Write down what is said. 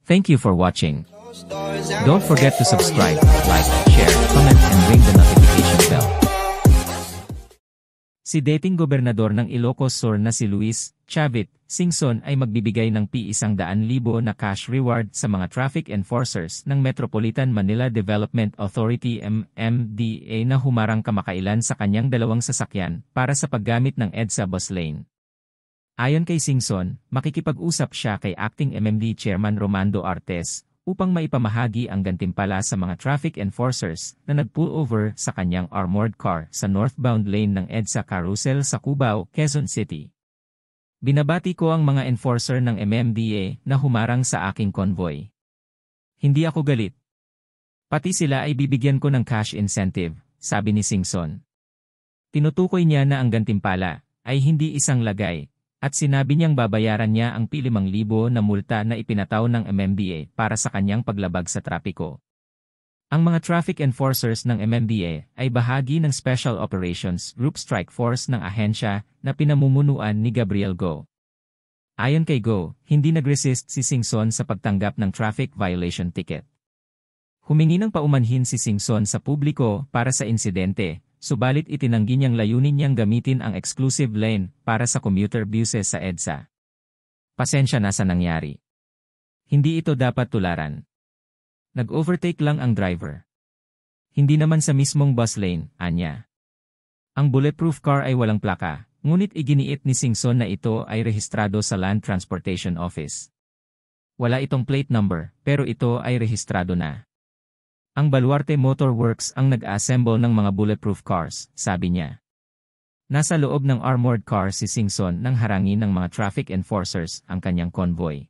Thank you for watching. Don't forget to subscribe, like, share, comment, and ring the notification bell. Si dating gobernador ng Ilocos Sur na si Luis Chavit Singson ay magbibigay ng P100,000 na cash reward sa mga traffic enforcers ng Metropolitan Manila Development Authority MMDA na humarang kamakailan sa kanyang dalawang sasakyan para sa paggamit ng EDSA bus lane. Ayon kay Singson, makikipag-usap siya kay Acting MMD Chairman Romando Artes upang maipamahagi ang gantimpala sa mga traffic enforcers na nag-pull over sa kanyang armored car sa northbound lane ng EDSA Carousel sa Cubao, Quezon City. Binabati ko ang mga enforcer ng MMDA na humarang sa aking convoy. Hindi ako galit. Pati sila ay bibigyan ko ng cash incentive, sabi ni Singson. Tinutukoy niya na ang gantimpala ay hindi isang lagay, at sinabi niyang babayaran niya ang P5,000 na multa na ipinataw ng MMDA para sa kanyang paglabag sa trapiko. Ang mga traffic enforcers ng MMDA ay bahagi ng Special Operations Group Strike Force ng ahensya na pinamumunuan ni Gabriel Go. Ayon kay Go, hindi nag-resist si Singson sa pagtanggap ng traffic violation ticket. Humingi ng paumanhin si Singson sa publiko para sa insidente, subalit itinanggi niyang layunin niyang gamitin ang exclusive lane para sa commuter buses sa EDSA. Pasensya na sa nangyari. Hindi ito dapat tularan. Nag-overtake lang ang driver. Hindi naman sa mismong bus lane, anya. Ang bulletproof car ay walang plaka, ngunit iginiit ni Singson na ito ay rehistrado sa Land Transportation Office. Wala itong plate number, pero ito ay rehistrado na. Ang Baluarte Motor Works ang nag-assemble ng mga bulletproof cars, sabi niya. Nasa loob ng armored car si Singson nang harangin ng mga traffic enforcers ang kanyang convoy.